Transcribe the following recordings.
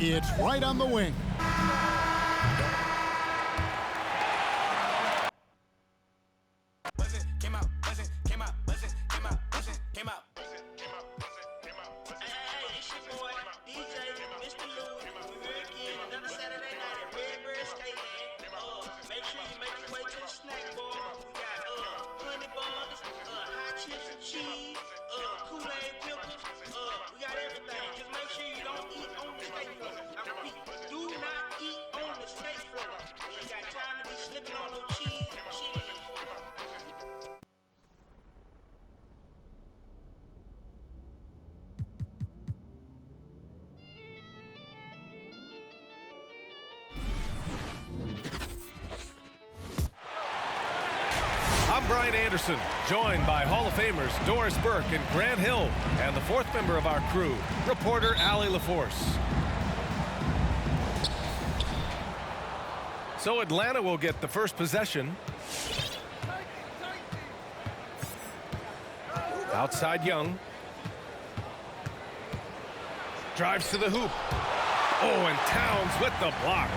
It's right on the wing. I'm Brian Anderson, joined by Hall of Famers Doris Burke and Grant Hill, and the fourth member of our crew, reporter Allie LaForce. So Atlanta will get the first possession. Outside Young. Drives to the hoop. Oh, and Towns with the block.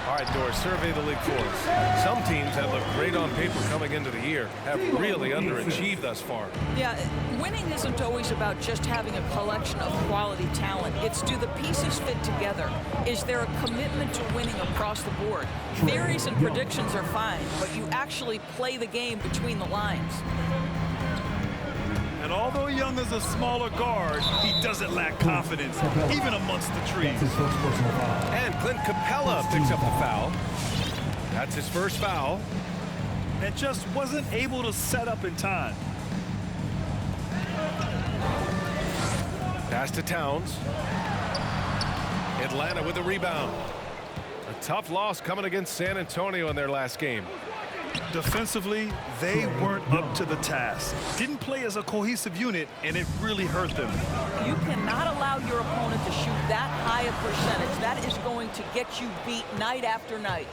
All right, Doris, survey the league for us. Some teams that look great on paper coming into the year have really underachieved thus far. Yeah, winning isn't always about just having a collection of quality talent. It's, do the pieces fit together? Is there a commitment to winning across the board? Theories and predictions are fine, but you actually play the game between the lines. And although Young is a smaller guard, he doesn't lack confidence, even amongst the trees. And Clint Capella picks up the foul. That's his first foul. And just wasn't able to set up in time. Pass to Towns. Atlanta with the rebound. A tough loss coming against San Antonio in their last game. Defensively, they weren't up to the task. Didn't play as a cohesive unit, and it really hurt them. You cannot allow your opponent to shoot that high a percentage. That is going to get you beat night after night.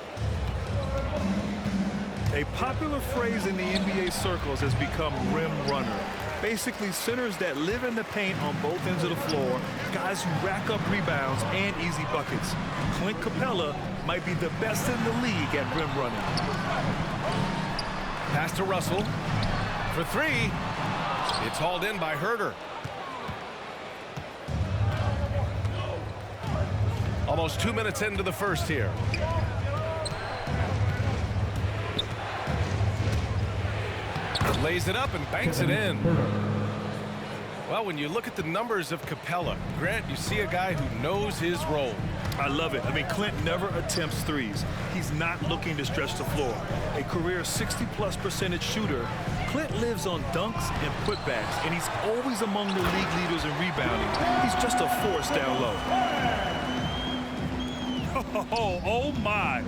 A popular phrase in the NBA circles has become rim runner. Basically, centers that live in the paint on both ends of the floor, guys who rack up rebounds and easy buckets. Clint Capella might be the best in the league at rim running. Pass to Russell for three. It's hauled in by Herter. Almost 2 minutes into the first here. Lays it up and banks it in. Well, when you look at the numbers of Capella, Grant, you see a guy who knows his role. I love it. I mean, Clint never attempts threes. He's not looking to stretch the floor. A career 60+% shooter, Clint lives on dunks and putbacks, and he's always among the league leaders in rebounding. He's just a force down low. Oh my,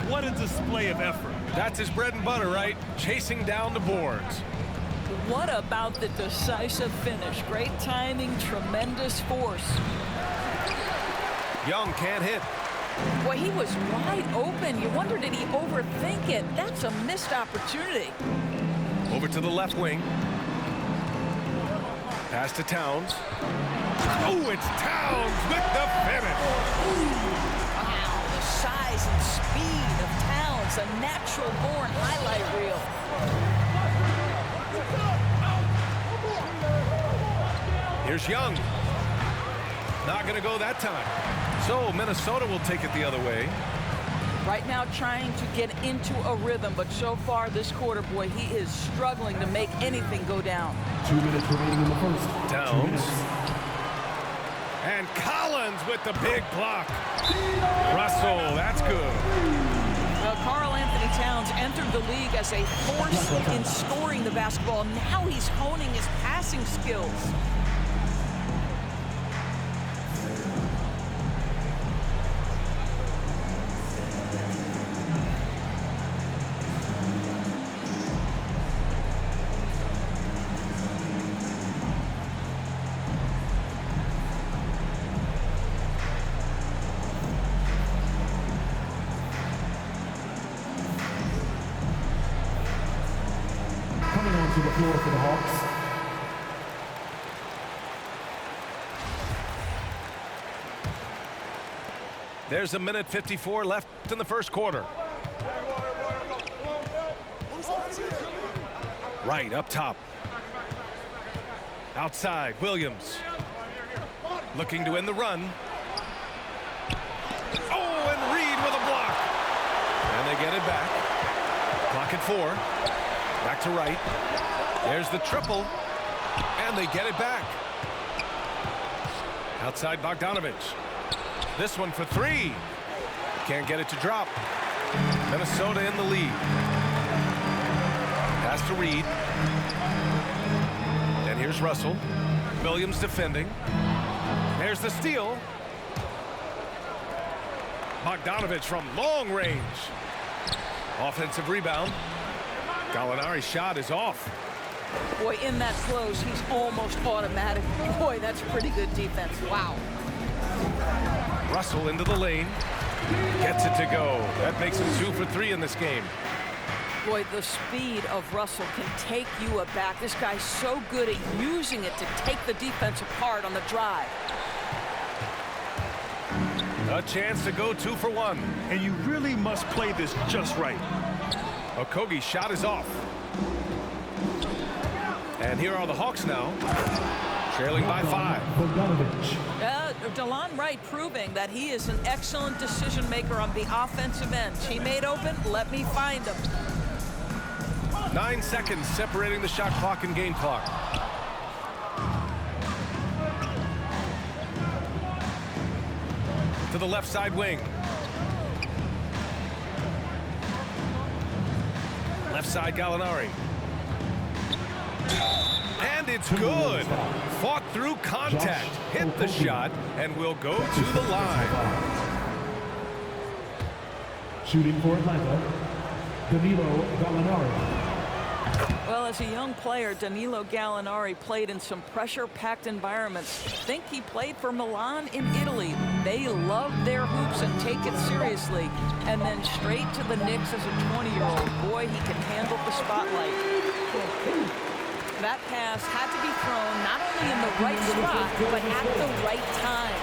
what a display of effort. That's his bread and butter, right? Chasing down the boards. What about the decisive finish? Great timing, tremendous force. Young can't hit. Boy, he was wide open. You wonder, did he overthink it? That's a missed opportunity. Over to the left wing. Pass to Towns. Oh, it's Towns with the finish. Wow, the size and speed of Towns, a natural-born highlight reel. Here's Young. Not going to go that time. So Minnesota will take it the other way. Right now trying to get into a rhythm, but so far this quarter, boy, he is struggling to make anything go down. 2 minutes remaining in the first. Towns. And Collins with the big block. Russell, that's good. Well, Karl Anthony Towns entered the league as a force in scoring the basketball. Now he's honing his passing skills. Coming onto the floor for the Hawks. There's a minute 54 left in the first quarter. Right up top. Outside, Williams. Looking to end the run. Oh, and Reed with a block. And they get it back. Clock at 4. Back to right. There's the triple. And they get it back. Outside Bogdanovich. This one for 3. Can't get it to drop. Minnesota in the lead. Pass to Reed. And here's Russell. Williams defending. There's the steal. Bogdanovich from long range. Offensive rebound. Gallinari's shot is off. Boy, in that close, he's almost automatic. Boy, that's pretty good defense. Wow. Russell into the lane. Gets it to go. That makes him 2 for 3 in this game. Boy, the speed of Russell can take you aback. This guy's so good at using it to take the defense apart on the drive. A chance to go 2 for 1. And you really must play this just right. Okogie's shot is off. And here are the Hawks now, trailing by 5. DeLon Wright proving that he is an excellent decision maker on the offensive end. Teammate open, let me find him. 9 seconds separating the shot clock and game clock. To the left side wing. Left side Gallinari. And it's good. Fought through contact. Hit the shot and will go to the line. Shooting for Atlanta, Danilo Gallinari. Well, as a young player, Danilo Gallinari played in some pressure-packed environments. Think he played for Milan in Italy. They love their hoops and take it seriously. And then straight to the Knicks as a 20-year-old. Boy, he can handle the spotlight. That pass had to be thrown not only in the right spot, but at the right time.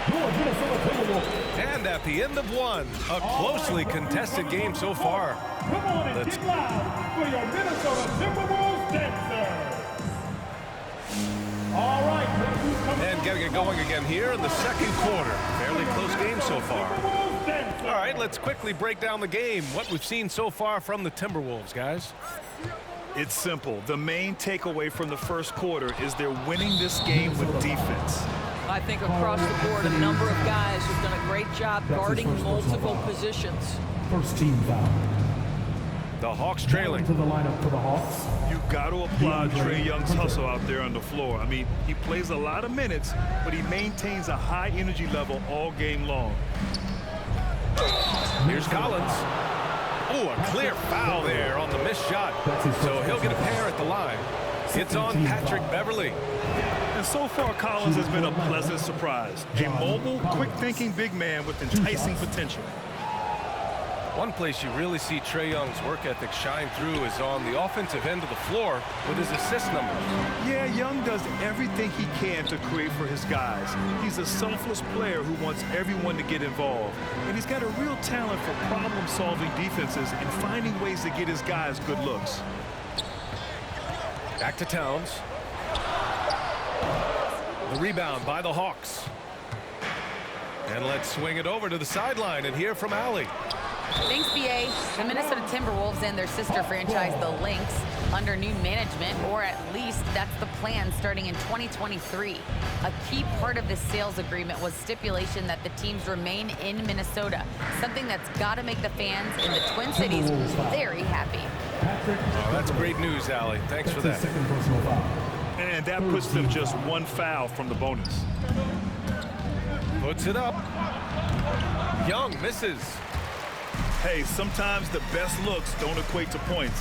And at the end of 1, a closely contested game so far. Come on and get loud for your Minnesota Timberwolves dancers. All right. And getting it going again here in the second quarter. Fairly close game so far. All right, let's quickly break down the game. What we've seen so far from the Timberwolves, guys. It's simple. The main takeaway from the first quarter is they're winning this game with defense. I think across the board, a number of guys have done a great job guarding multiple positions. First team foul. The Hawks trailing. To the lineup for the Hawks. You got to applaud Trae Young's hustle out there on the floor. I mean, he plays a lot of minutes, but he maintains a high energy level all game long. Here's Collins. Oh, a clear foul there on the missed shot. So he'll get a pair at the line. It's on Patrick Beverley. And so far, Collins has been a pleasant surprise. A mobile, quick-thinking big man with enticing potential. One place you really see Trae Young's work ethic shine through is on the offensive end of the floor with his assist numbers. Yeah, Young does everything he can to create for his guys. He's a selfless player who wants everyone to get involved. And he's got a real talent for problem-solving defenses and finding ways to get his guys good looks. Back to Towns. The rebound by the Hawks. And let's swing it over to the sideline and hear from Allie. Thanks, BA. The Minnesota Timberwolves and their sister franchise, the Lynx, under new management, or at least that's the plan starting in 2023. A key part of this sales agreement was stipulation that the teams remain in Minnesota, something that's got to make the fans in the Twin Cities very happy. Oh, that's great news, Allie. Thanks for that. Second personal foul. And that puts them just one foul from the bonus. Puts it up. Young misses. Hey, sometimes the best looks don't equate to points.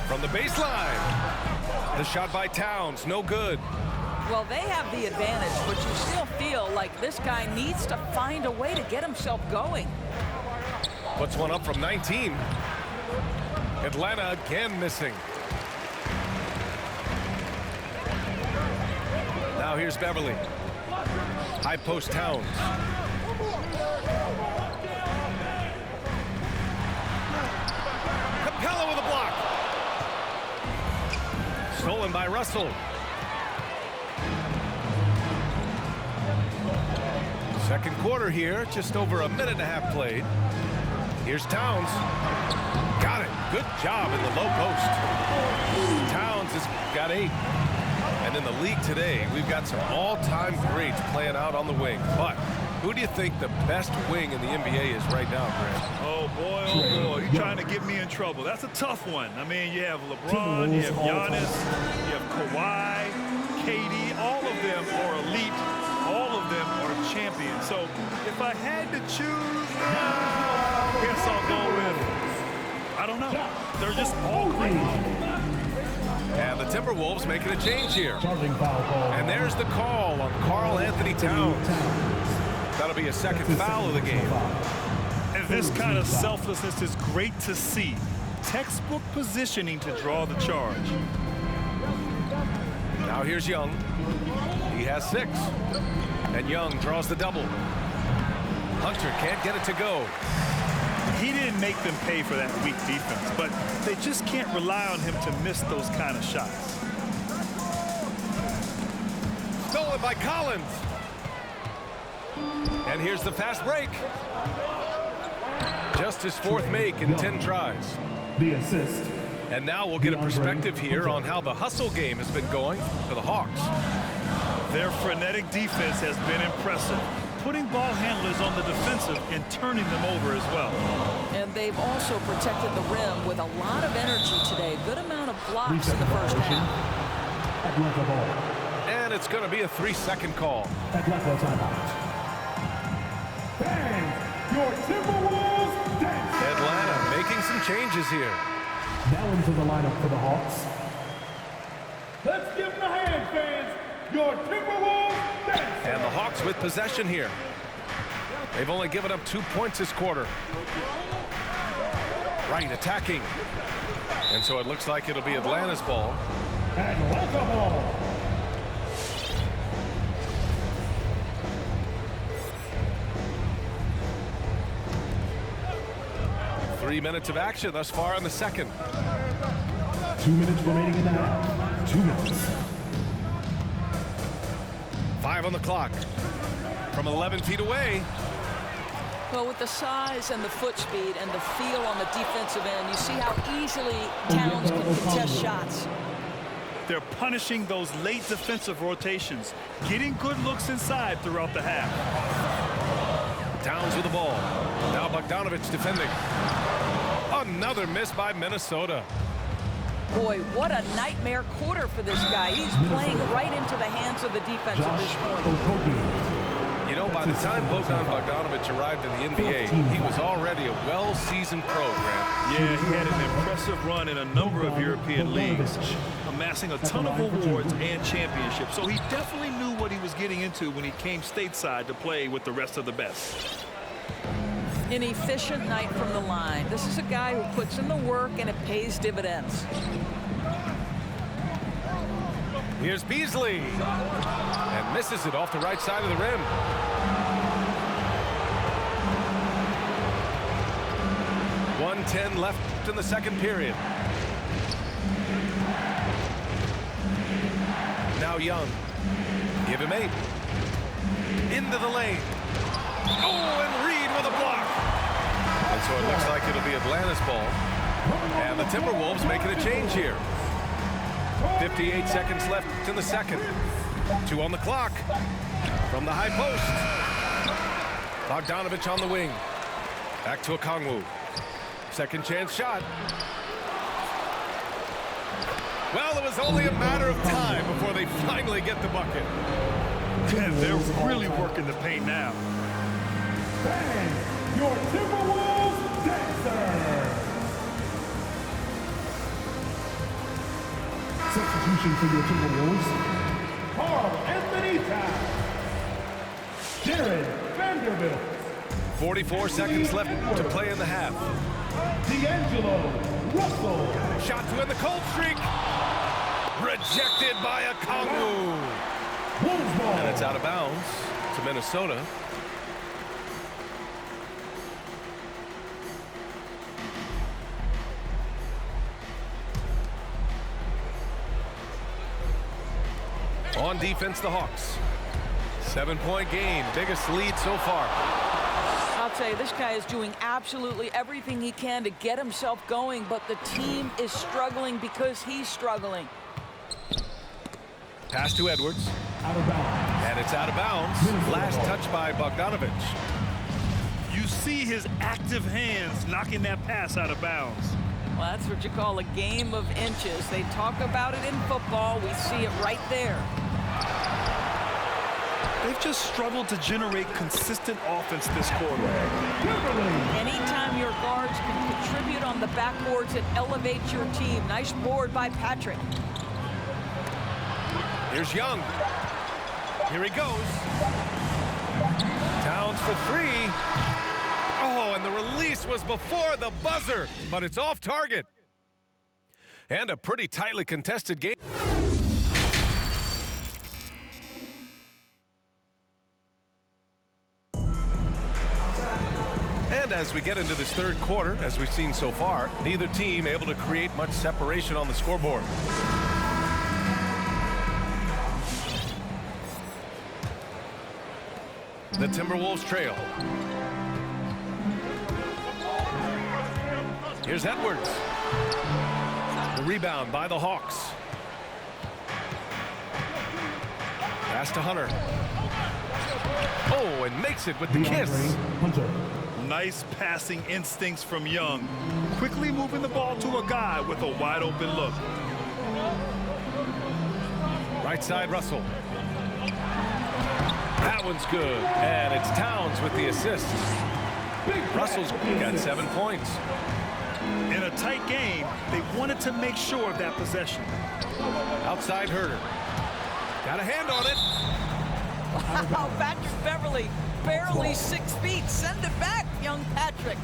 From the baseline. The shot by Towns, no good. Well, they have the advantage, but you still feel like this guy needs to find a way to get himself going. Puts one up from 19. Atlanta again missing. Now here's Beverly. High post Towns. Stolen by Russell. Second quarter here, just over a minute and a half played. Here's Towns. Got it. Good job in the low post. Towns has got 8. And in the league today, we've got some all-time greats playing out on the wing. But who do you think the best wing in the NBA is right now, Grant? Oh, boy, you're trying to get me in trouble. That's a tough one. I mean, you have LeBron, you have Giannis, you have Kawhi, KD. All of them are elite. All of them are champions. So if I had to choose, I guess I'll go with, I don't know. They're just all great. And the Timberwolves making a change here. Charging foul call. And there's the call on Karl Anthony Towns. That'll be a second foul of the game. And this kind of selflessness is great to see. Textbook positioning to draw the charge. Now here's Young. He has 6. And Young draws the double. Hunter can't get it to go. He didn't make them pay for that weak defense, but they just can't rely on him to miss those kind of shots. Stolen by Collins. And here's the fast break. Just his 4th make in 10 tries. The assist. And now we'll get a perspective here on how the hustle game has been going for the Hawks. Their frenetic defense has been impressive, putting ball handlers on the defensive and turning them over as well. And they've also protected the rim with a lot of energy today. Good amount of blocks in the first half. Atlanta ball. And it's going to be a 3-second call. Atlanta timeout. Bang! Your Timberwolves dancing! Atlanta making some changes here. Now into the lineup for the Hawks. Let's give them a hand, fans! Your Timberwolves dancing! And the Hawks with possession here. They've only given up 2 points this quarter. Right, attacking. And so it looks like it'll be Atlanta's ball. Atlanta ball! Three minutes of action thus far in the second. 2 minutes remaining in the half. 2 minutes. 5 on the clock. From 11 feet away. Well, with the size and the foot speed and the feel on the defensive end, you see how easily Towns can contest shots. They're punishing those late defensive rotations, getting good looks inside throughout the half. Towns with the ball. Now Bogdanovich defending. Another miss by Minnesota. Boy, what a nightmare quarter for this guy. He's playing right into the hands of the defense at this point. You know, by the time Bogdanovich arrived in the NBA, he was already a well-seasoned pro, Grant. Yeah, he had an impressive run in a number of European leagues, amassing a ton of awards and championships. So he definitely knew what he was getting into when he came stateside to play with the rest of the best. An efficient night from the line. This is a guy who puts in the work and it pays dividends. Here's Beasley. And misses it off the right side of the rim. .110 left in the second period. Now Young. Give him 8. Into the lane. Oh, and Reed with a block. And so it looks like it'll be Atlanta's ball. And the Timberwolves making a change here. 58 seconds left in the second. 2 on the clock. From the high post. Bogdanovich on the wing. Back to Okongwu. Second chance shot. Well, it was only a matter of time before they finally get the bucket. And they're really working the paint now. Bang! Your Timberwolves dancer! Substitution for your Timberwolves. Karl Anthony Towns! Jared Vanderbilt! 44 seconds left to play in the half. D'Angelo Russell! Shot to end the cold streak. Rejected by Okongwu. Wolves ball! And it's out of bounds to Minnesota. On defense, the Hawks. 7-point game, biggest lead so far. I'll tell you, this guy is doing absolutely everything he can to get himself going, but the team is struggling because he's struggling. Pass to Edwards. Out of bounds. And it's out of bounds. Last touch by Bogdanovich. You see his active hands knocking that pass out of bounds. Well, that's what you call a game of inches. They talk about it in football. We see it right there. They've just struggled to generate consistent offense this quarter. Anytime your guards can contribute on the backboards, it elevates your team. Nice board by Patrick. Here's Young. Here he goes. Towns for three. Oh, and the release was before the buzzer, but it's off target. And a pretty tightly contested game. And as we get into this third quarter, as we've seen so far, neither team able to create much separation on the scoreboard. The Timberwolves trail. Here's Edwards. The rebound by the Hawks. Pass to Hunter. Oh, and makes it with the kiss. Hunter. Nice passing instincts from Young. Quickly moving the ball to a guy with a wide open look. Right side, Russell. That one's good. And it's Towns with the assist. Russell's got 7 points. In a tight game, they wanted to make sure of that possession. Outside Herter. Got a hand on it. Wow, Patrick Beverly, barely 6 feet. Send it back, young Patrick.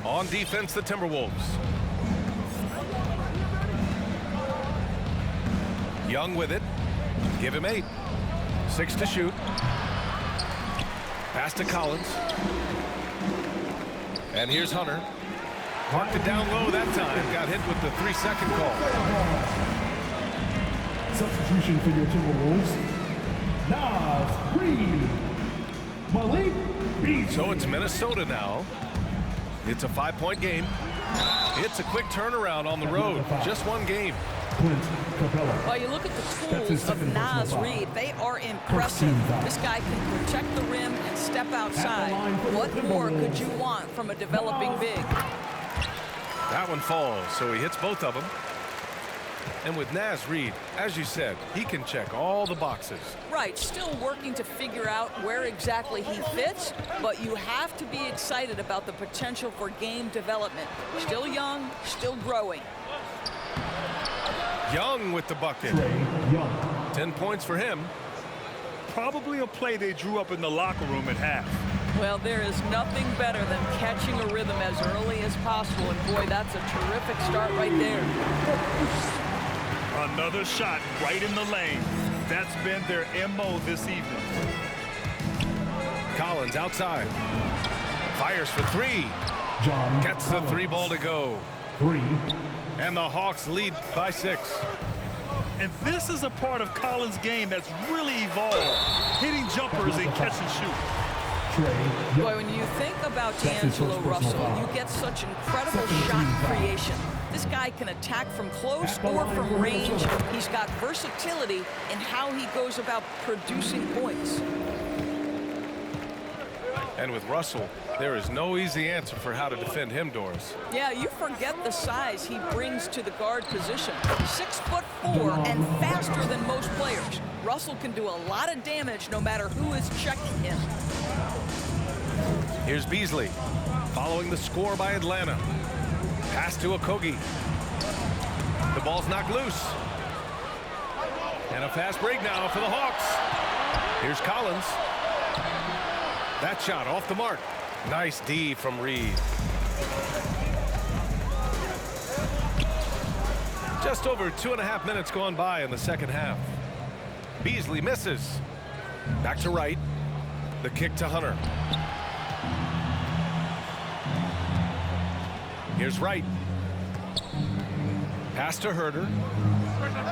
On defense, the Timberwolves. Young with it. Give him 8. 6 to shoot. Pass to Collins. And here's Hunter. Parked it down low that time. Got hit with the 3-second call. Substitution for your Timberwolves. Nas Reed. Malik Beasley. So it's Minnesota now. It's a 5-point game. It's a quick turnaround on the road. Just one game. Clint Capella. Well, you look at the tools of Nas Reed. They are impressive. This guy can protect the rim and step outside. What more could you want from a developing big? That one falls, so he hits both of them. And with Nas Reed, as you said, he can check all the boxes. Right, still working to figure out where exactly he fits, but you have to be excited about the potential for game development. Still young, still growing. Young with the bucket. Trae Young. 10 points for him. Probably a play they drew up in the locker room at half. Well, there is nothing better than catching a rhythm as early as possible, and boy, that's a terrific start right there. Another shot right in the lane. That's been their MO this evening. Collins outside. Fires for 3. John Gets the 3-ball to go. 3. And the Hawks lead by 6. And this is a part of Collins' game that's really evolved. Hitting jumpers and catch and shoot. Trae Young. Boy, when you think about D'Angelo Russell, you get such incredible shot creation. This guy can attack from close or from range. He's got versatility in how he goes about producing points. And with Russell, there is no easy answer for how to defend him, Doris. Yeah, you forget the size he brings to the guard position. 6'4" and faster than most players. Russell can do a lot of damage no matter who is checking him. Here's Beasley, following the score by Atlanta. Pass to Okogie. The ball's knocked loose. And a fast break now for the Hawks. Here's Collins. That shot off the mark. Nice D from Reed. Just over 2.5 minutes gone by in the second half. Beasley misses. Back to Wright. The kick to Hunter. Here's Wright. Pass to Herter.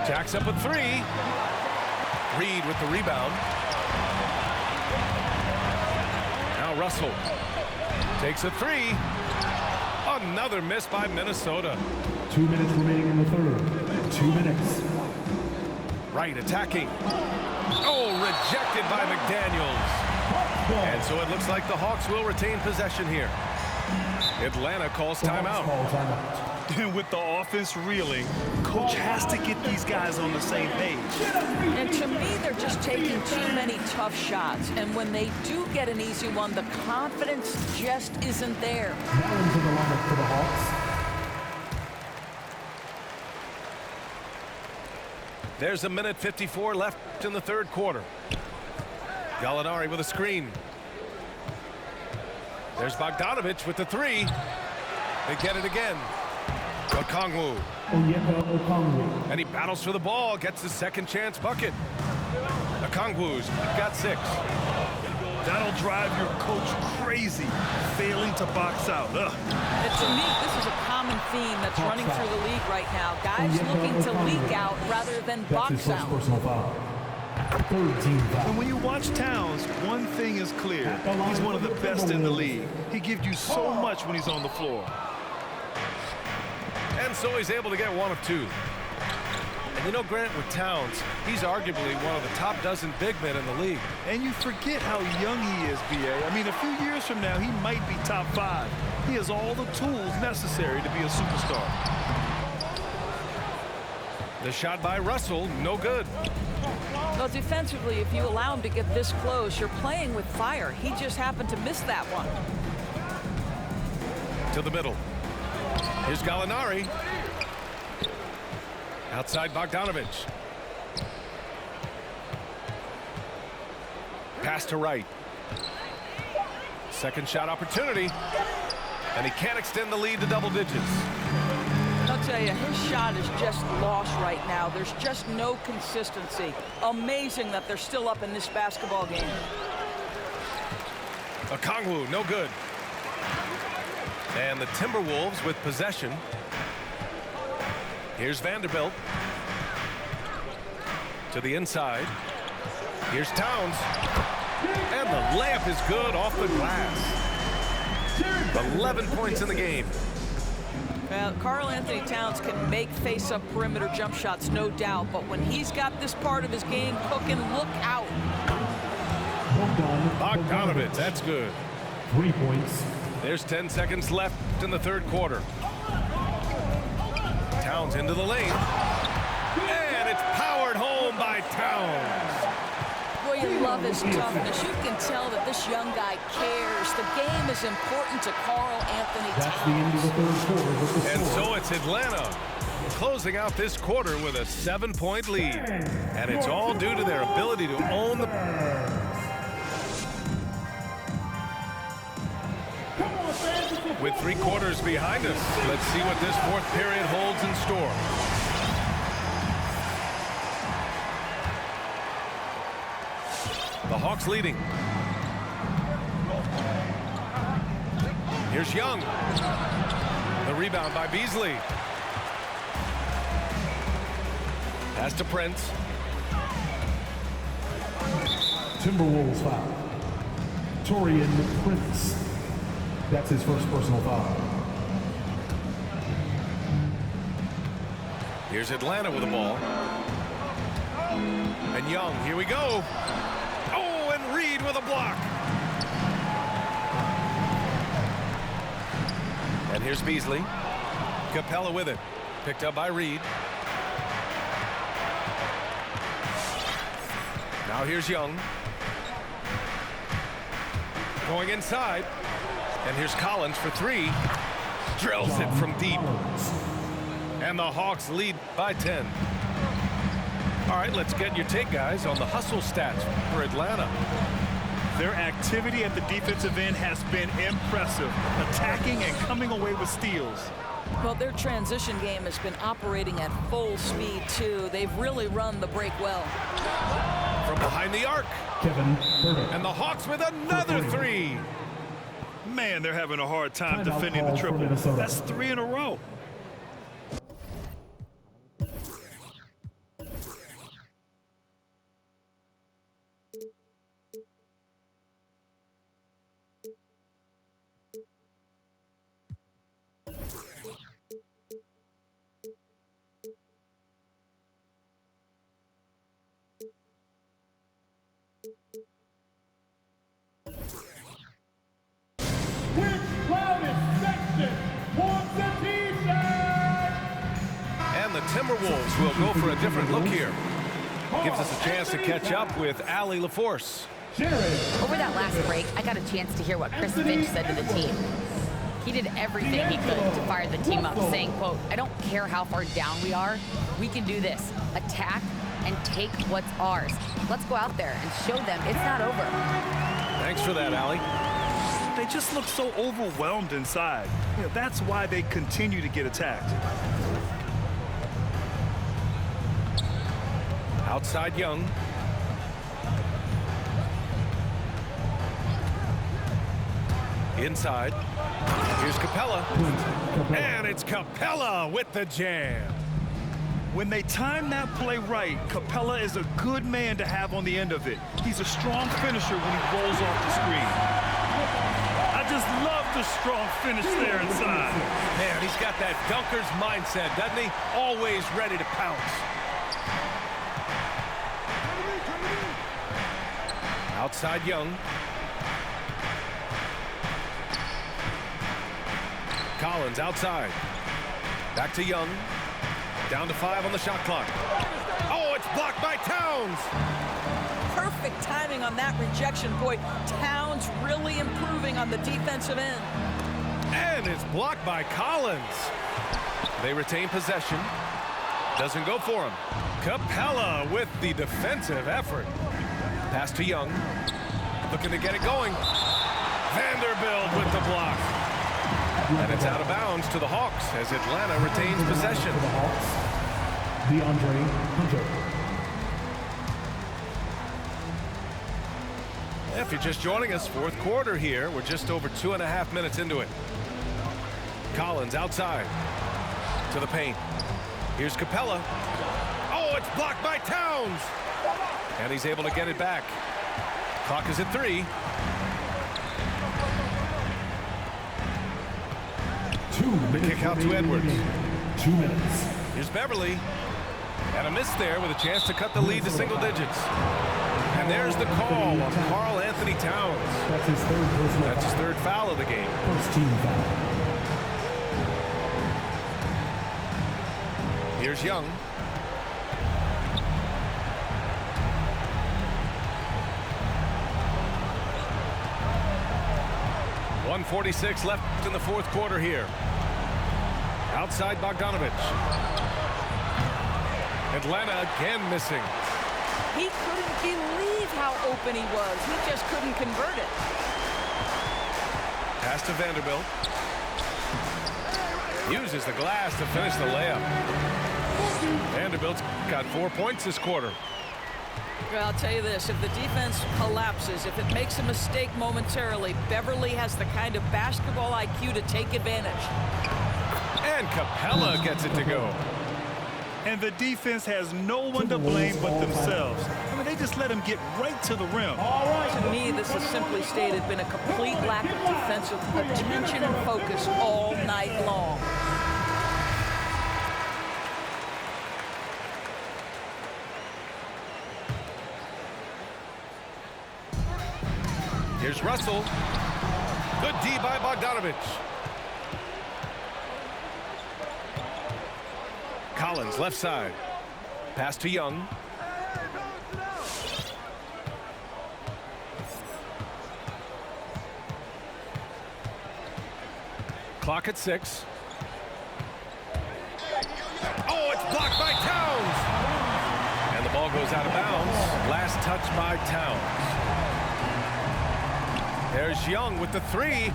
Jacks up a three. Reed with the rebound. Now Russell takes a three. Another miss by Minnesota. 2 minutes remaining in the third. 2 minutes. Wright attacking. Oh, rejected by McDaniels. And so it looks like the Hawks will retain possession here. Atlanta calls timeout. And with the offense reeling, coach has to get these guys on the same page. And to me, they're just taking too many tough shots. And when they do get an easy one, the confidence just isn't there. Now into the lineup for the Hawks. There's a minute 54 left in the third quarter. Gallinari with a screen. There's Bogdanovich with the three. They get it again. Okongwu. Okongwu. And he battles for the ball, gets his second chance bucket. Okongwu's got 6. That'll drive your coach crazy, failing to box out. Ugh. And to me, this is a common theme that's running through the league right now. Guys looking to leak out rather than box out. Personal foul. Third team foul. And when you watch Towns, one thing is clear. He's one of the best in the league. He gives you so much when he's on the floor. And so he's able to get 1 of 2. And you know, Grant, with Towns, he's arguably one of the top dozen big men in the league. And you forget how young he is, B.A. I mean, a few years from now, he might be top 5. He has all the tools necessary to be a superstar. The shot by Russell, no good. Well, defensively, if you allow him to get this close, you're playing with fire. He just happened to miss that one. To the middle. Here's Gallinari. Outside Bogdanovich. Pass to Wright. Second shot opportunity. And he can't extend the lead to double digits. I'll tell you, his shot is just lost right now. There's just no consistency. Amazing that they're still up in this basketball game. Okongwu, no good. And the Timberwolves with possession. Here's Vanderbilt. To the inside. Here's Towns. And the layup is good off the glass. 11 points in the game. Well, Karl Anthony Towns can make face-up perimeter jump shots, no doubt. But when he's got this part of his game cooking, look out. Bogdanovich, that's good. 3 points. There's 10 seconds left in the third quarter. Towns into the lane. And it's powered home by Towns. Boy, you love his toughness. You can tell that this young guy cares. The game is important to Karl Anthony That's the end of the Towns. third quarter with the And score. so it's Atlanta closing out this quarter with a 7-point lead. And it's all due to their ability to own the... With 3 quarters behind us, let's see what this fourth period holds in store. The Hawks leading. Here's Young. The rebound by Beasley. Pass to Prince. Timberwolves foul. Taurean Prince. That's his first personal foul. Here's Atlanta with the ball. And Young, here we go. Oh, and Reed with a block. And here's Beasley. Capella with it. Picked up by Reed. Now here's Young. Going inside. And here's Collins for 3. Drills it from deep. And the Hawks lead by 10. All right, let's get your take, guys, on the hustle stats for Atlanta. Their activity at the defensive end has been impressive, attacking and coming away with steals. Well, their transition game has been operating at full speed, too. They've really run the break well. From behind the arc. Kevin Burdick. And the Hawks with another 3. Man, they're having a hard time Timeout defending the call for triple. Minnesota. That's 3 in a row. Timberwolves will go for a different look here. Gives us a chance to catch up with Allie LaForce. Over that last break, I got a chance to hear what Chris Finch said to the team. He did everything he could to fire the team up, saying, quote, "I don't care how far down we are. We can do this. Attack and take what's ours. Let's go out there and show them it's not over." Thanks for that, Allie. They just look so overwhelmed inside. You know, that's why they continue to get attacked. Outside Young. Inside. Here's Capella. And it's Capella with the jam. When they time that play right, Capella is a good man to have on the end of it. He's a strong finisher when he rolls off the screen. I just love the strong finish there inside. Man, he's got that dunker's mindset, doesn't he? Always ready to pounce. Outside Young. Collins outside. Back to Young. Down to 5 on the shot clock. Oh, it's blocked by Towns. Perfect timing on that rejection. Boy, Towns really improving on the defensive end. And it's blocked by Collins. They retain possession. Doesn't go for him. Capella with the defensive effort. Pass to Young. Looking to get it going. Vanderbilt with the block. And it's out of bounds to the Hawks as Atlanta retains possession. DeAndre Hunter. If you're just joining us, fourth quarter here. We're just over 2.5 minutes into it. Collins outside to the paint. Here's Capella. Oh, it's blocked by Towns. And he's able to get it back. Clock is at 3. 2 minutes. Kick out to Edwards. 2 minutes. Here's Beverly. And a miss there with a chance to cut the lead to single digits. And there's the call on Karl Anthony Towns. That's his third personal That's his foul. third foul of the game. First team foul. Here's Young. .146 left in the fourth quarter here. Outside Bogdanovich. Atlanta again missing. He couldn't believe how open he was. He just couldn't convert it. Pass to Vanderbilt. Uses the glass to finish the layup. Vanderbilt's got 4 points this quarter. Well, I'll tell you this, if the defense collapses, if it makes a mistake momentarily, Beverly has the kind of basketball IQ to take advantage. And Capella gets it to go. And the defense has no one to blame but themselves. I mean, they just let him get right to the rim. To me, this has simply stated been a complete lack of defensive attention and focus all night long. Here's Russell. Good D by Bogdanovich. Collins left side. Pass to Young. Clock at 6. Oh, it's blocked by Towns. And the ball goes out of bounds. Last touch by Towns. There's Young with the 3.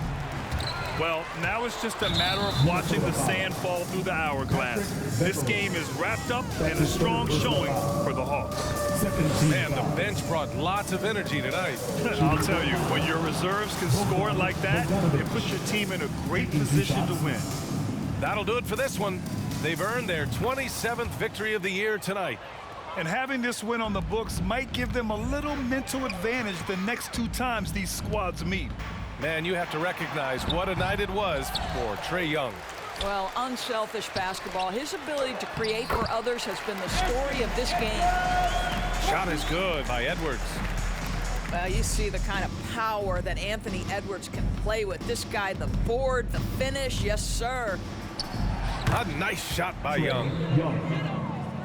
Well, now it's just a matter of watching the sand fall through the hourglass. This game is wrapped up and a strong showing for the Hawks. Man, the bench brought lots of energy tonight. I'll tell you, when your reserves can score like that, it puts your team in a great position to win. That'll do it for this one. They've earned their 27th victory of the year tonight. And having this win on the books might give them a little mental advantage the next 2 times these squads meet. Man, you have to recognize what a night it was for Trae Young. Well, unselfish basketball. His ability to create for others has been the story of this game. Shot is good by Edwards. Well, you see the kind of power that Anthony Edwards can play with. This guy, the board, the finish, yes, sir. A nice shot by Young.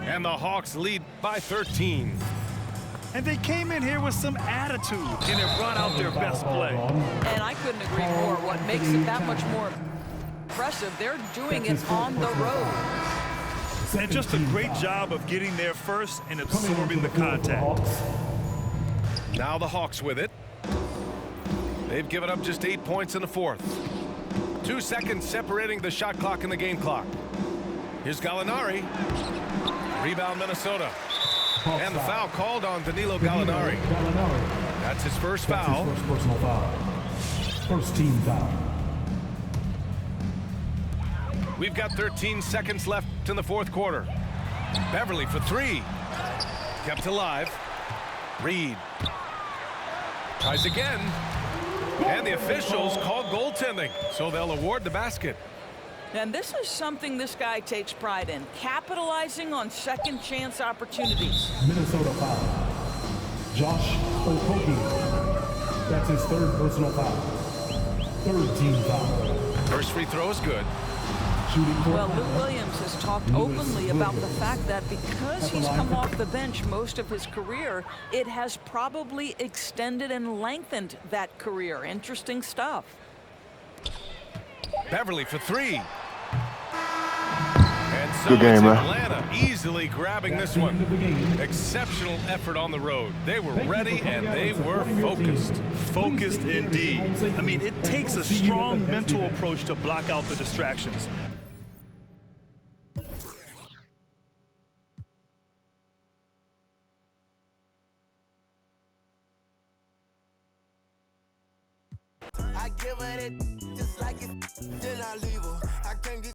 And the Hawks lead by 13. And they came in here with some attitude, and it brought out their best play. And I couldn't agree more. What makes it that much more impressive, they're doing it on the road. And just a great job of getting there first and absorbing the contact. Now the Hawks with it. They've given up just 8 points in the fourth. 2 seconds separating the shot clock and the game clock. Here's Gallinari. Rebound Minnesota. And the foul called on Danilo Gallinari. That's his first foul. First personal foul. First team foul. We've got 13 seconds left in the fourth quarter. Beverly for three. Kept alive. Reed. Tries again. And the officials called goaltending, so they'll award the basket. And this is something this guy takes pride in, capitalizing on second chance opportunities. Minnesota foul. Josh Okogie. That's his third personal foul. Third team foul. First free throw is good. Well, Lou Williams has talked openly about the fact that because he's come off the bench most of his career, it has probably extended and lengthened that career. Interesting stuff. Beverly for three. And so Good game, it's man. Atlanta easily grabbing this one. Exceptional effort on the road. They were ready and they were focused. Focused indeed. I mean, it takes a strong mental approach to block out the distractions. I give her it just like it, then I leave her. I can't get